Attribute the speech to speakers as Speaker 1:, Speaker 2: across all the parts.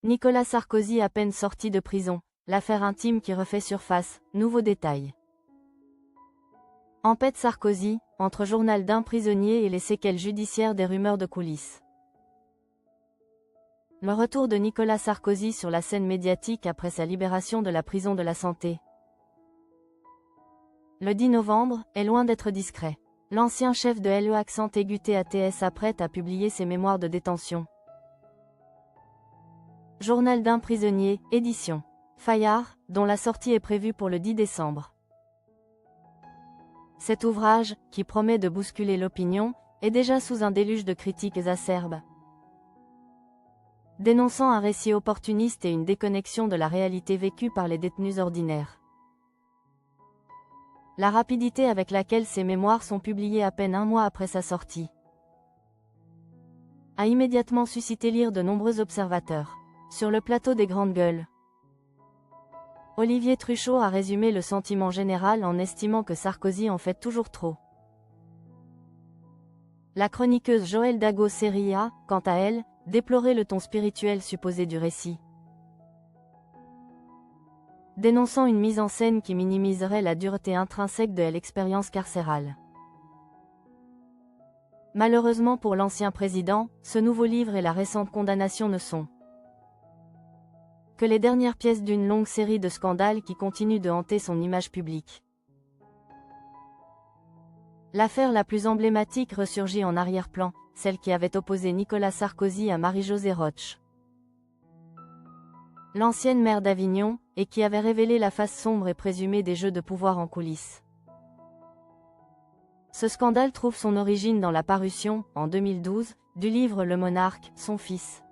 Speaker 1: Nicolas Sarkozy à peine sorti de prison, l'affaire intime qui refait surface, nouveaux détails. Empête Sarkozy, entre journal d'un prisonnier et les séquelles judiciaires des rumeurs de coulisses. Le retour de Nicolas Sarkozy sur la scène médiatique après sa libération de la prison de la Santé. Le 10 novembre, est loin d'être discret. L'ancien chef de l'E accent aigu TATS s'apprête à publier ses mémoires de détention. Journal d'un prisonnier, édition Fayard, dont la sortie est prévue pour le 10 décembre. Cet ouvrage, qui promet de bousculer l'opinion, est déjà sous un déluge de critiques acerbes. Dénonçant un récit opportuniste et une déconnexion de la réalité vécue par les détenus ordinaires. La rapidité avec laquelle ces mémoires sont publiées à peine un mois après sa sortie a immédiatement suscité l'ire de nombreux observateurs. Sur le plateau des grandes gueules, Olivier Truchot a résumé le sentiment général en estimant que Sarkozy en fait toujours trop. La chroniqueuse Joëlle Dago-Série a, quant à elle, déploré le ton spirituel supposé du récit, dénonçant une mise en scène qui minimiserait la dureté intrinsèque de l'expérience carcérale. Malheureusement pour l'ancien président, ce nouveau livre et la récente condamnation ne sont que les dernières pièces d'une longue série de scandales qui continuent de hanter son image publique. L'affaire la plus emblématique ressurgit en arrière-plan, celle qui avait opposé Nicolas Sarkozy à Marie-Josée Roch, l'ancienne maire d'Avignon, et qui avait révélé la face sombre et présumée des jeux de pouvoir en coulisses. Ce scandale trouve son origine dans la parution, en 2012, du livre Le Monarque, son fils.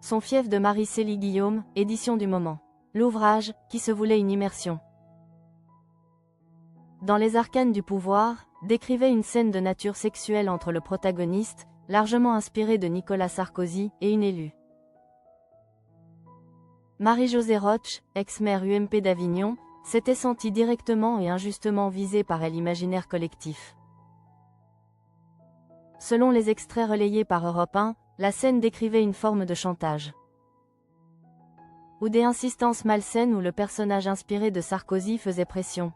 Speaker 1: Son fief de Marie-Célie Guillaume, édition du Moment. L'ouvrage, qui se voulait une immersion dans les arcanes du pouvoir, décrivait une scène de nature sexuelle entre le protagoniste, largement inspiré de Nicolas Sarkozy, et une élue. Marie-Josée Roch, ex-maire UMP d'Avignon, s'était sentie directement et injustement visée par l'imaginaire collectif. Selon les extraits relayés par Europe 1, la scène décrivait une forme de chantage ou des insistances malsaines où le personnage inspiré de Sarkozy faisait pression.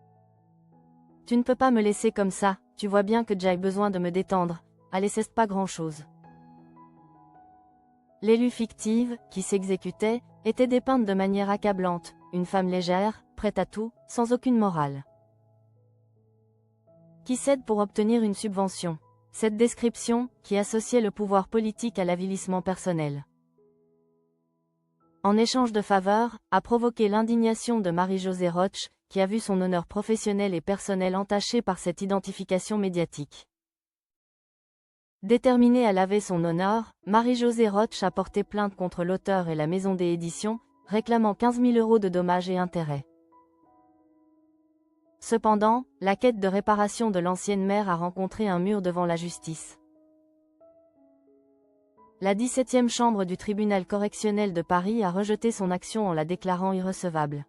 Speaker 1: « Tu ne peux pas me laisser comme ça, tu vois bien que j'ai besoin de me détendre, allez c'est pas grand-chose. » L'élue fictive, qui s'exécutait, était dépeinte de manière accablante, une femme légère, prête à tout, sans aucune morale, qui cède pour obtenir une subvention. Cette description, qui associait le pouvoir politique à l'avilissement personnel, en échange de faveurs, a provoqué l'indignation de Marie-Josée Roch, qui a vu son honneur professionnel et personnel entaché par cette identification médiatique. Déterminée à laver son honneur, Marie-Josée Roch a porté plainte contre l'auteur et la maison des éditions, réclamant 15 000 € de dommages et intérêts. Cependant, la quête de réparation de l'ancienne maire a rencontré un mur devant la justice. La 17e chambre du tribunal correctionnel de Paris a rejeté son action en la déclarant irrecevable.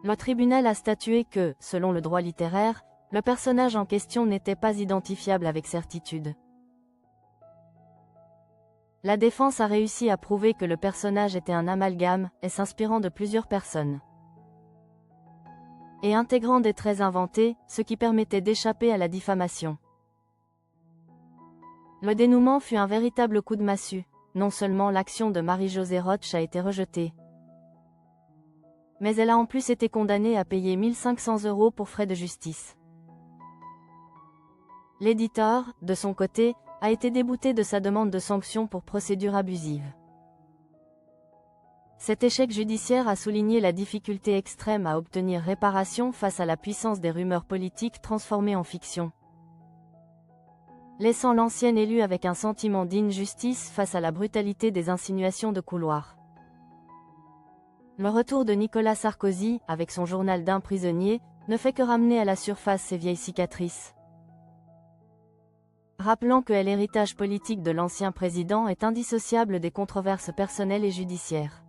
Speaker 1: Le tribunal a statué que, selon le droit littéraire, le personnage en question n'était pas identifiable avec certitude. La défense a réussi à prouver que le personnage était un amalgame, et s'inspirant de plusieurs personnes, et intégrant des traits inventés, ce qui permettait d'échapper à la diffamation. Le dénouement fut un véritable coup de massue. Non seulement l'action de Marie-Josée Roch a été rejetée, mais elle a en plus été condamnée à payer 1 500 € pour frais de justice. L'éditeur, de son côté, a été débouté de sa demande de sanction pour procédure abusive. Cet échec judiciaire a souligné la difficulté extrême à obtenir réparation face à la puissance des rumeurs politiques transformées en fiction, laissant l'ancienne élue avec un sentiment d'injustice face à la brutalité des insinuations de couloir. Le retour de Nicolas Sarkozy, avec son journal d'un prisonnier, ne fait que ramener à la surface ses vieilles cicatrices, rappelant que l'héritage politique de l'ancien président est indissociable des controverses personnelles et judiciaires.